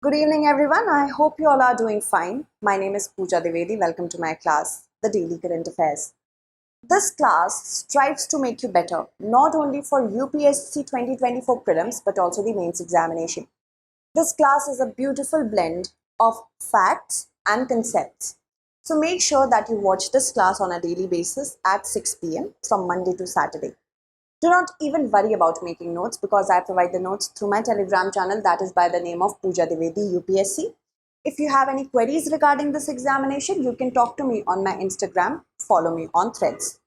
Good evening, everyone. I hope you all are doing fine. My name is Pooja Dwivedi. Welcome to my class, The Daily Current Affairs. This class strives to make you better, not only for UPSC 2024 prelims, but also the mains examination. This class is a beautiful blend of facts and concepts. So make sure that you watch this class on a daily basis at 6 p.m. from Monday to Saturday. Do not even worry about making notes because I provide the notes through my Telegram channel that is by the name of Pooja Dwivedi UPSC. If you have any queries regarding this examination, you can talk to me on my Instagram, follow me on Threads.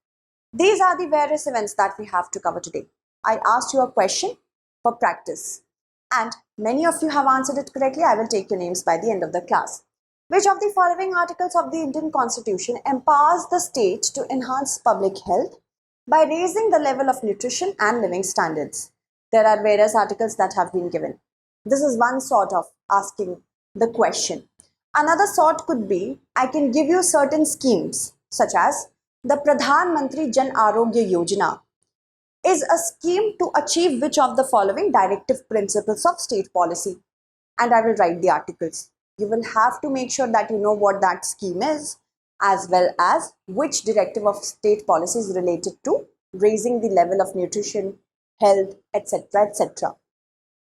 These are the various events that we have to cover today. I asked you a question for practice and many of you have answered it correctly. I will take your names by the end of the class. Which of the following articles of the Indian Constitution empowers the state to enhance public health by raising the level of nutrition and living standards? There are various articles that have been given. This is one sort of asking the question. Another sort could be, I can give you certain schemes such as the Pradhan Mantri Jan Arogya Yojana is a scheme to achieve which of the following directive principles of state policy? And I will write the articles. You will have to make sure that you know what that scheme is, as well as which directive of state policy is related to raising the level of nutrition, health, etc. etc.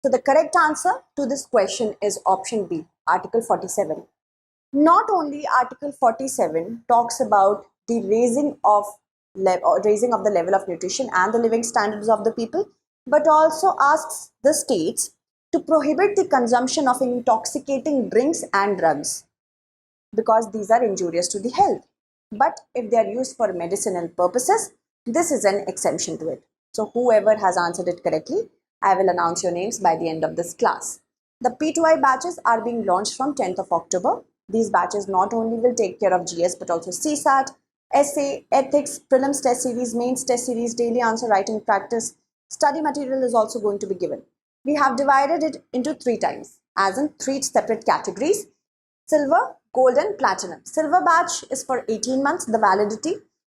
So the correct answer to this question is option B, Article 47. Not only Article 47 talks about the raising of the level of nutrition and the living standards of the people, but also asks the states to prohibit the consumption of intoxicating drinks and drugs because these are injurious to the health. But if they are used for medicinal purposes, this is an exemption to it. So whoever has answered it correctly, I will announce your names by the end of this class. The P2I batches are being launched from 10th of October. These batches not only will take care of GS but also CSAT, essay, ethics, prelims test series, mains test series, daily answer writing practice. Study material is also going to be given. We have divided it into 3 times, as in 3 separate categories: silver, gold and platinum. Silver batch is for 18 months, the validity.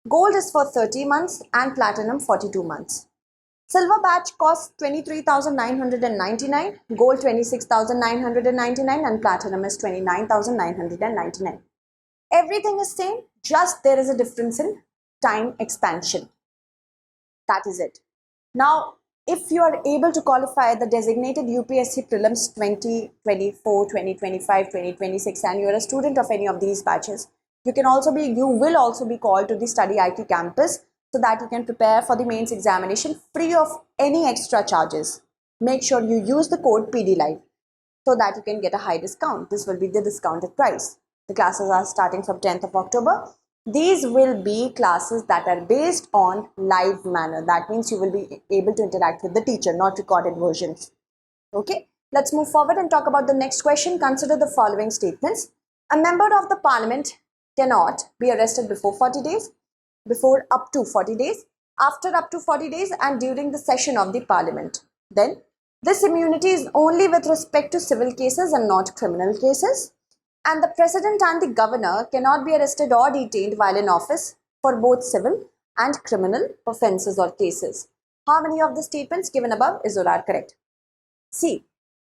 Gold is for 30 months and platinum 42 months. Silver batch costs 23,999, gold 26,999 and platinum is 29,999. Everything is same, just there is a difference in time expansion. That is it. Now, if you are able to qualify the designated UPSC prelims 2024, 2025, 2026 and you are a student of any of these batches, you will also be called to the StudyIQ campus so that you can prepare for the mains examination free of any extra charges. Make sure you use the code PDLive so that you can get a high discount. This will be the discounted price. The classes are starting from 10th of October. These will be classes that are based on live manner. That means you will be able to interact with the teacher, not recorded versions. Okay, let's move forward and talk about the next question. Consider the following statements. A member of the parliament cannot be arrested before 40 days, before up to 40 days, after up to 40 days and during the session of the parliament. Then, this immunity is only with respect to civil cases and not criminal cases. And the president and the governor cannot be arrested or detained while in office for both civil and criminal offences or cases. How many of the statements given above is or are correct? See,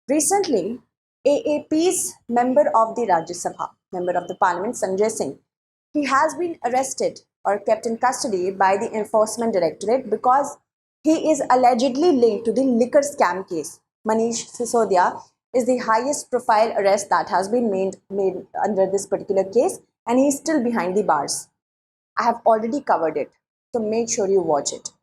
recently AAP's member of the Rajya Sabha, member of the parliament Sanjay Singh, he has been arrested or kept in custody by the Enforcement Directorate because he is allegedly linked to the liquor scam case. Manish Sisodia is the highest profile arrest that has been made under this particular case and he is still behind the bars. I have already covered it, so make sure you watch it.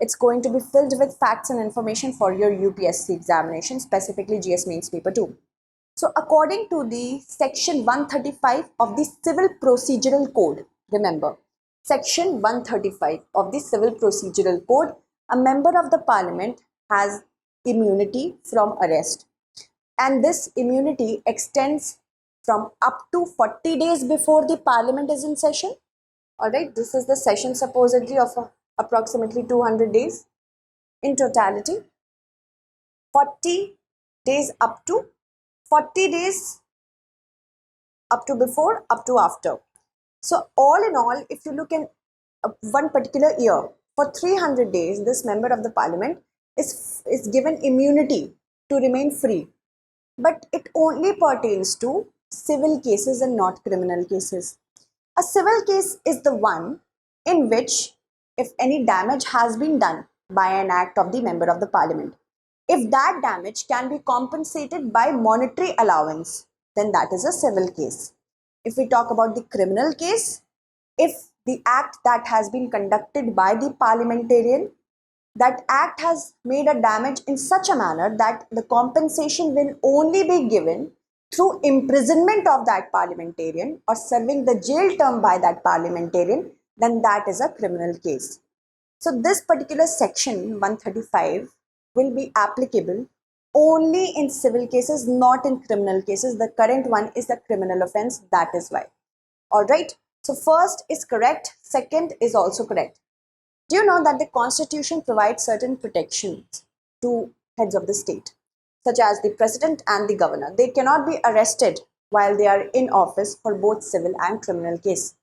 It's going to be filled with facts and information for your UPSC examination, specifically GS Mains Paper 2. So according to the section 135 of the Civil Procedural Code, remember, section 135 of the Civil Procedural Code, a member of the parliament has immunity from arrest. And this immunity extends from up to 40 days before the parliament is in session. Alright, this is the session supposedly of approximately 200 days in totality. 40 days up to 40 days up to before, up to after. So all in all, if you look in one particular year, for 300 days, this member of the parliament is given immunity to remain free. but it only pertains to civil cases and not criminal cases. A civil case is the one in which, if any damage has been done by an act of the member of the parliament, if that damage can be compensated by monetary allowance, then that is a civil case. If we talk about the criminal case, if the act that has been conducted by the parliamentarian, that act has made a damage in such a manner that the compensation will only be given through imprisonment of that parliamentarian or serving the jail term by that parliamentarian, then that is a criminal case. So this particular section 135 will be applicable only in civil cases, not in criminal cases. The current one is a criminal offense, that is why. All right. So first is correct, second is also correct. Do you know that the Constitution provides certain protections to heads of the state, such as the president and the governor? They cannot be arrested while they are in office for both civil and criminal case.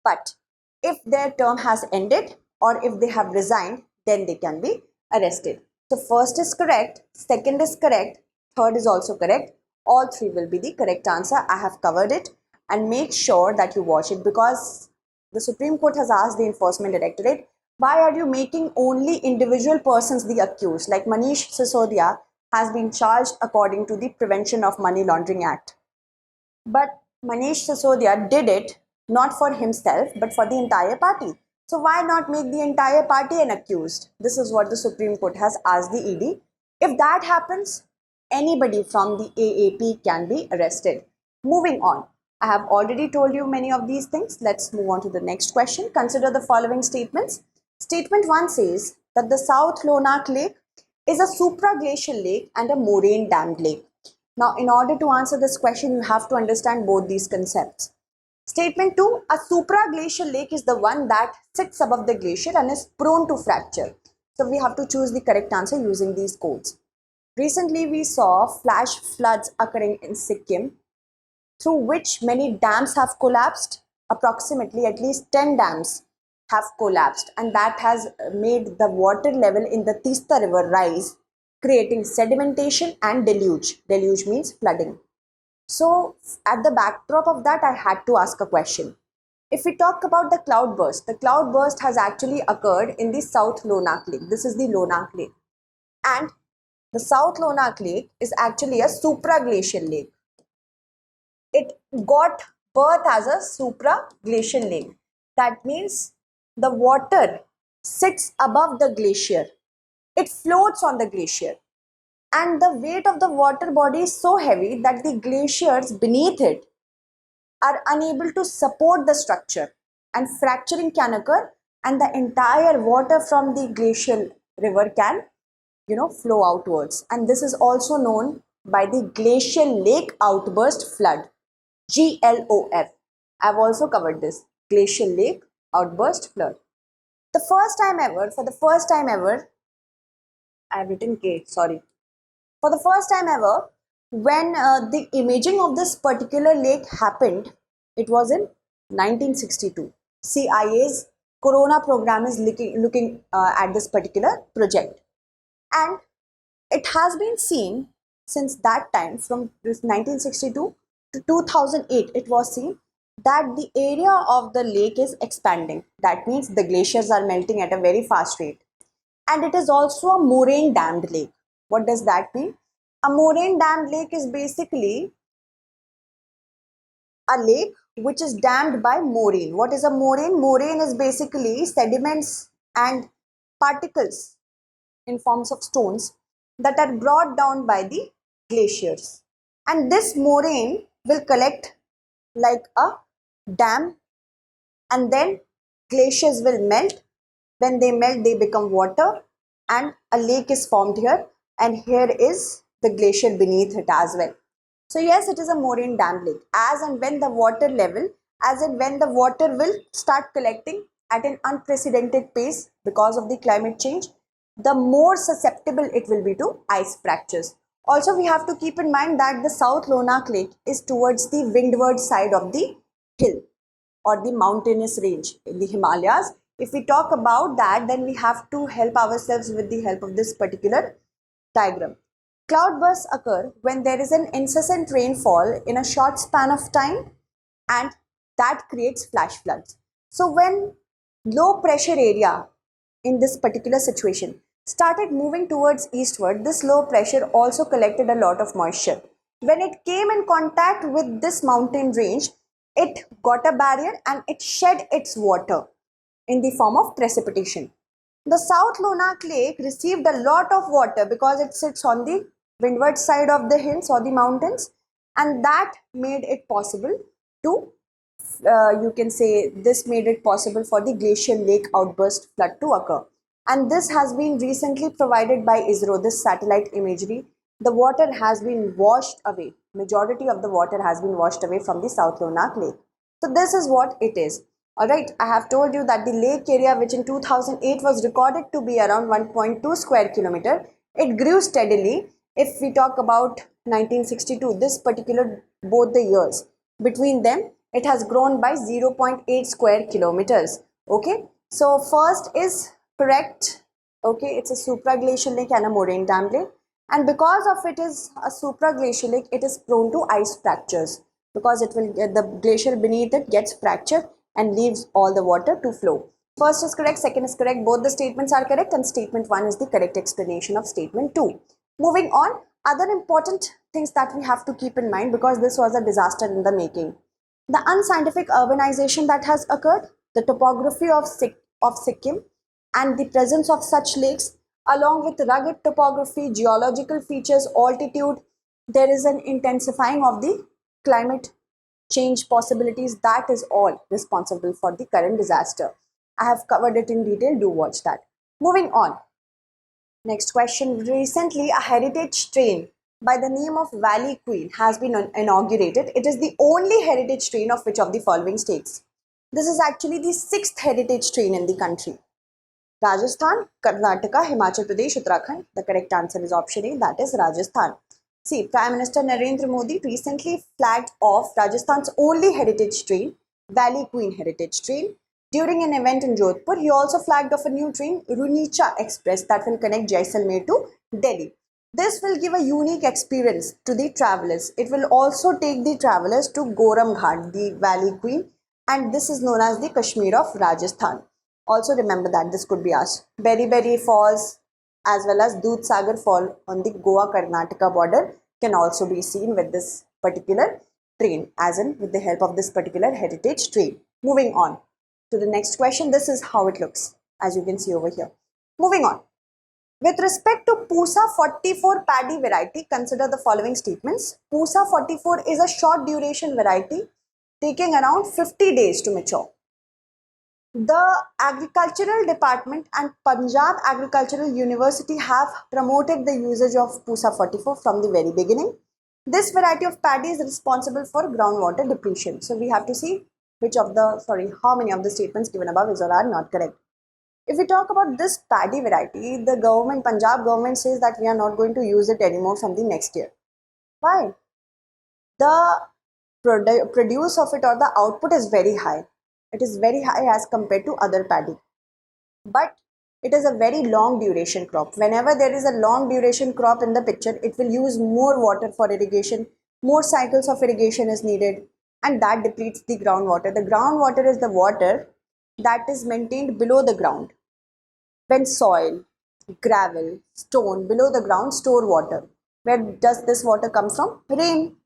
But if their term has ended or if they have resigned, then they can be arrested. So first is correct, second is correct, third is also correct. All three will be the correct answer. I have covered it, and make sure that you watch it, because the Supreme Court has asked the Enforcement Directorate, why are you making only individual persons the accused? Like Manish Sisodia has been charged according to the Prevention of Money Laundering Act. But Manish Sisodia did it not for himself but for the entire party. So why not make the entire party an accused? This is what the Supreme Court has asked the ED. If that happens, anybody from the AAP can be arrested. Moving on. I have already told you many of these things. Let's move on to the next question. Consider the following statements. Statement 1 says that the South Lhonak Lake is a supraglacial lake and a moraine dammed lake. Now, in order to answer this question, you have to understand both these concepts. Statement 2, a supraglacial lake is the one that sits above the glacier and is prone to fracture. So we have to choose the correct answer using these codes. Recently, we saw flash floods occurring in Sikkim, through which many dams have collapsed. Approximately at least 10 dams have collapsed, and that has made the water level in the Tista River rise, creating sedimentation and deluge. Deluge means flooding. So at the backdrop of that, I had to ask a question. If we talk about the cloudburst has actually occurred in the South Lhonak Lake. This is the Lhonak Lake. And the South Lhonak Lake is actually a supraglacial lake. It got birth as a supraglacial lake. That means the water sits above the glacier. It floats on the glacier. And the weight of the water body is so heavy that the glaciers beneath it are unable to support the structure, and fracturing can occur, and the entire water from the glacial river can flow outwards. And this is also known by the glacial lake outburst flood, GLOF. I've also covered this, glacial lake outburst flood. For the first time ever, I've written K, sorry. For the first time ever, when the imaging of this particular lake happened, it was in 1962. CIA's Corona program is looking at this particular project. And it has been seen since that time, from 1962 to 2008, it was seen that the area of the lake is expanding. That means the glaciers are melting at a very fast rate. And it is also a moraine dammed lake. What does that mean? A moraine dammed lake is basically a lake which is dammed by moraine. What is a moraine? Moraine is basically sediments and particles in forms of stones that are brought down by the glaciers. And this moraine will collect like a dam, and then glaciers will melt. When they melt, they become water, and a lake is formed here, and here is the glacier beneath it as well. So yes, it is a moraine dam lake. As and when the water will start collecting at an unprecedented pace because of the climate change, the more susceptible it will be to ice fractures. Also, we have to keep in mind that the South Lhonak Lake is towards the windward side of the hill or the mountainous range in the Himalayas. If we talk about that, then we have to help ourselves with the help of this particular diagram. Cloudbursts occur when there is an incessant rainfall in a short span of time, and that creates flash floods. So when low pressure area in this particular situation started moving towards eastward, this low pressure also collected a lot of moisture. When it came in contact with this mountain range, it got a barrier and it shed its water in the form of precipitation. The South Lhonak Lake received a lot of water because it sits on the windward side of the hills or the mountains, and that made it possible to, you can say, this made it possible for the glacial lake outburst flood to occur. And this has been recently provided by ISRO, this satellite imagery. The water has been washed away. Majority of the water has been washed away from the South Lhonak Lake. So this is what it is. Alright, I have told you that the lake area, which in 2008 was recorded to be around 1.2 square kilometer, it grew steadily. If we talk about 1962, this particular, both the years, between them, it has grown by 0.8 square kilometers. Okay, so first is correct. Okay, it's a supraglacial lake and a moraine dam lake. And because of it is a supraglacial lake, it is prone to ice fractures because it will get the glacier beneath it gets fractured and leaves all the water to flow. First is correct, second is correct, both the statements are correct, and statement 1 is the correct explanation of statement 2. Moving on, other important things that we have to keep in mind, because this was a disaster in the making. The unscientific urbanization that has occurred, the topography of Sikkim and the presence of such lakes, along with rugged topography, geological features, altitude, there is an intensifying of the climate change possibilities. That is all responsible for the current disaster. I have covered it in detail. Do watch that. Moving on. Next question. Recently, a heritage train by the name of Valley Queen has been inaugurated. It is the only heritage train of which of the following states? This is actually the 6th heritage train in the country. Rajasthan, Karnataka, Himachal Pradesh, Uttarakhand. The correct answer is option A, that is Rajasthan. See, Prime Minister Narendra Modi recently flagged off Rajasthan's only heritage train, Valley Queen Heritage Train. During an event in Jodhpur, he also flagged off a new train, Runicha Express, that will connect Jaisalmer to Delhi. This will give a unique experience to the travelers. It will also take the travelers to Goram Ghat, the Valley Queen, and this is known as the Kashmir of Rajasthan. Also remember that this could be asked. Berry Berry Falls as well as Dudhsagar Fall on the Goa-Karnataka border can also be seen with this particular train, as in with the help of this particular heritage train. Moving on to the next question. This is how it looks, as you can see over here. Moving on. With respect to Pusa 44 paddy variety, consider the following statements. Pusa 44 is a short duration variety taking around 50 days to mature. The Agricultural Department and Punjab Agricultural University have promoted the usage of Pusa 44 from the very beginning. This variety of paddy is responsible for groundwater depletion. So we have to see how many of the statements given above is or are not correct. If we talk about this paddy variety, the government, Punjab government, says that we are not going to use it anymore from the next year. Why? The produce of it or the output is very high. It is very high as compared to other paddy. But it is a very long duration crop. Whenever there is a long duration crop in the picture, it will use more water for irrigation. More cycles of irrigation is needed, and that depletes the groundwater. The groundwater is the water that is maintained below the ground. When soil, gravel, stone below the ground store water, where does this water come from? Rain.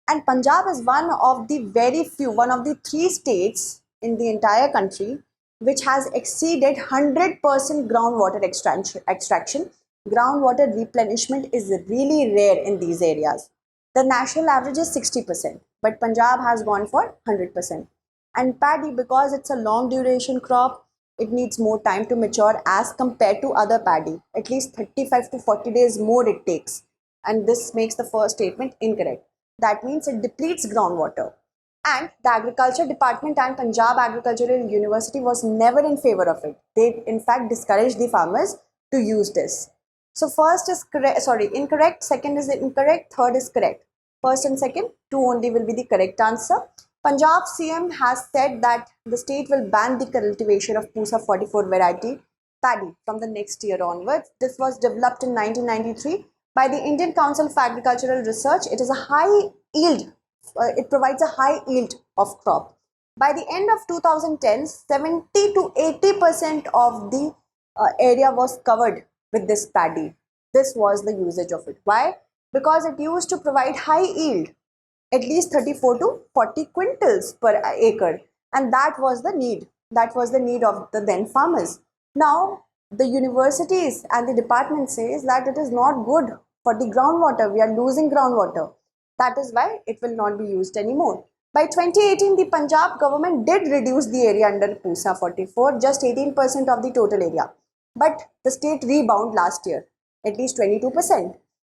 And Punjab is one of the 3 states in the entire country which has exceeded 100% groundwater extraction. Groundwater replenishment is really rare in these areas. The national average is 60%, but Punjab has gone for 100%. And paddy, because it's a long duration crop, it needs more time to mature as compared to other paddy. At least 35 to 40 days more it takes. And this makes the first statement incorrect. That means it depletes groundwater. And the Agriculture Department and Punjab Agricultural University was never in favor of it. They in fact discouraged the farmers to use this. So first is incorrect, second is incorrect, third is correct. First and second, 2 only will be the correct answer. Punjab CM has said that the state will ban the cultivation of Pusa 44 variety paddy from the next year onwards. This was developed in 1993 By the Indian Council of Agricultural Research, it is a high yield, it provides a high yield of crop. By the end of 2010, 70 to 80% of the area was covered with this paddy. This was the usage of it. Why? Because it used to provide high yield, at least 34 to 40 quintals per acre, and that was the need. That was the need of the then farmers. Now, the universities and the department says that it is not good for the groundwater. We are losing groundwater. That is why it will not be used anymore. By 2018, the Punjab government did reduce the area under Pusa 44, just 18% of the total area. But the state rebound last year, at least 22%.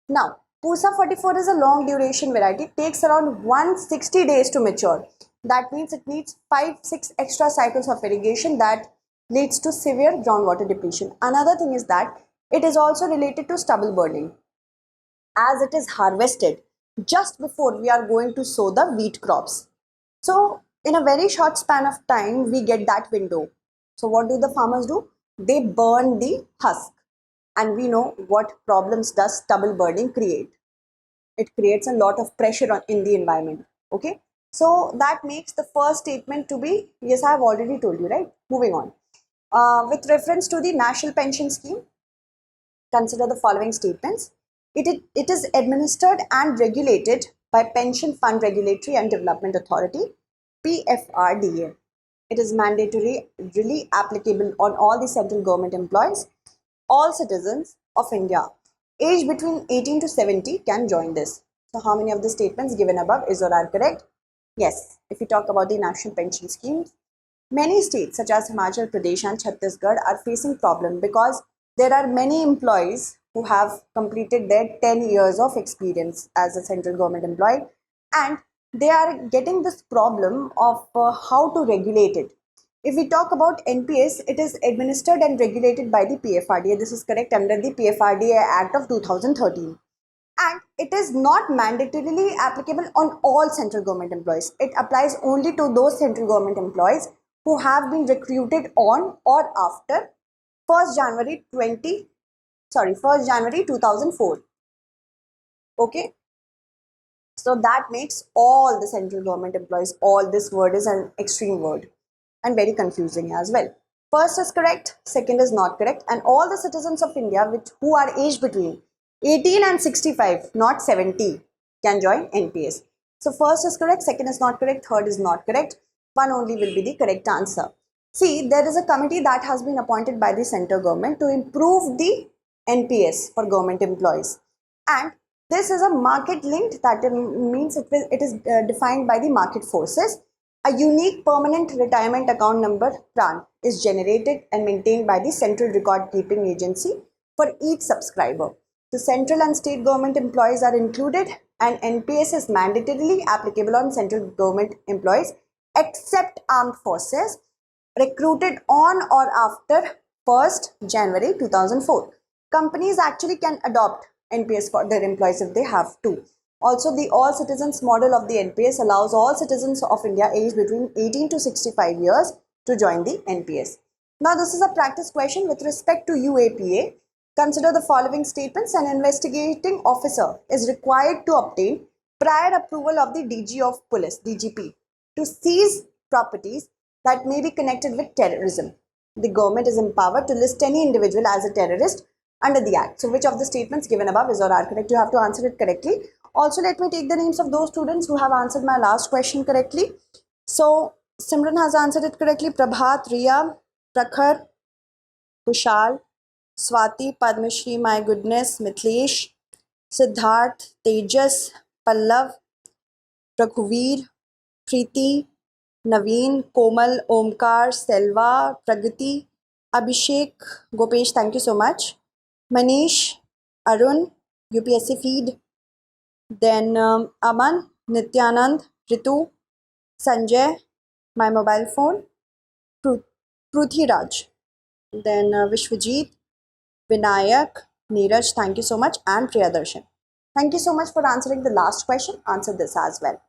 Now, Pusa 44 is a long duration variety. It takes around 160 days to mature. That means it needs 5-6 extra cycles of irrigation that leads to severe groundwater depletion. Another thing is that it is also related to stubble burning, as it is harvested just before we are going to sow the wheat crops. So in a very short span of time, we get that window. So what do the farmers do? They burn the husk. And we know what problems does stubble burning create. It creates a lot of pressure in the environment. Okay. So that makes the first statement to be, yes, I have already told you, right? Moving on. With reference to the National Pension Scheme, consider the following statements. It is administered and regulated by Pension Fund Regulatory and Development Authority, PFRDA. It is mandatorily applicable on all the central government employees. All citizens of India aged between 18 to 70 can join this. So how many of the statements given above is or are correct? Yes. If we talk about the national pension schemes, many states such as Himachal Pradesh and Chhattisgarh are facing problem because there are many employees who have completed their 10 years of experience as a central government employee, and they are getting this problem of how to regulate it. If we talk about NPS, it is administered and regulated by the PFRDA. This is correct, under the PFRDA Act of 2013. And it is not mandatorily applicable on all central government employees. It applies only to those central government employees who have been recruited on or after 1st January 2004. Okay. So that makes all the central government employees, all this word is an extreme word and very confusing as well. First is correct, second is not correct, and all the citizens of India who are aged between 18 and 65, not 70, can join NPS. So first is correct, second is not correct, third is not correct. One only will be the correct answer. See, there is a committee that has been appointed by the central government to improve the NPS for government employees. And this is a market linked, that means it is defined by the market forces. A unique permanent retirement account number PRAN is generated and maintained by the Central Record Keeping Agency for each subscriber. The central and state government employees are included, and NPS is mandatorily applicable on central government employees except armed forces recruited on or after 1st January 2004. Companies actually can adopt NPS for their employees if they have to. Also, the all citizens model of the NPS allows all citizens of India aged between 18 to 65 years to join the NPS. Now, this is a practice question with respect to UAPA. Consider the following statements. An investigating officer is required to obtain prior approval of the DG of Police, DGP, to seize properties that may be connected with terrorism. The government is empowered to list any individual as a terrorist under the Act. So, which of the statements given above is or are correct? You have to answer it correctly. Also, let me take the names of those students who have answered my last question correctly. So, Simran has answered it correctly. Prabhat, Riya, Prakhar, Kushal, Swati, Padmashri, my goodness, Mithlesh, Siddharth, Tejas, Pallav, Raghuveer, Preeti, Naveen, Komal, Omkar, Selva, Pragati, Abhishek, Gopesh, thank you so much. Manish, Arun, UPSC feed, then Aman, Nityanand, Ritu, Sanjay, my mobile phone, Prithviraj, then Vishwajit, Vinayak, Neeraj, thank you so much, and Priyadarshan. Thank you so much for answering the last question. Answer this as well.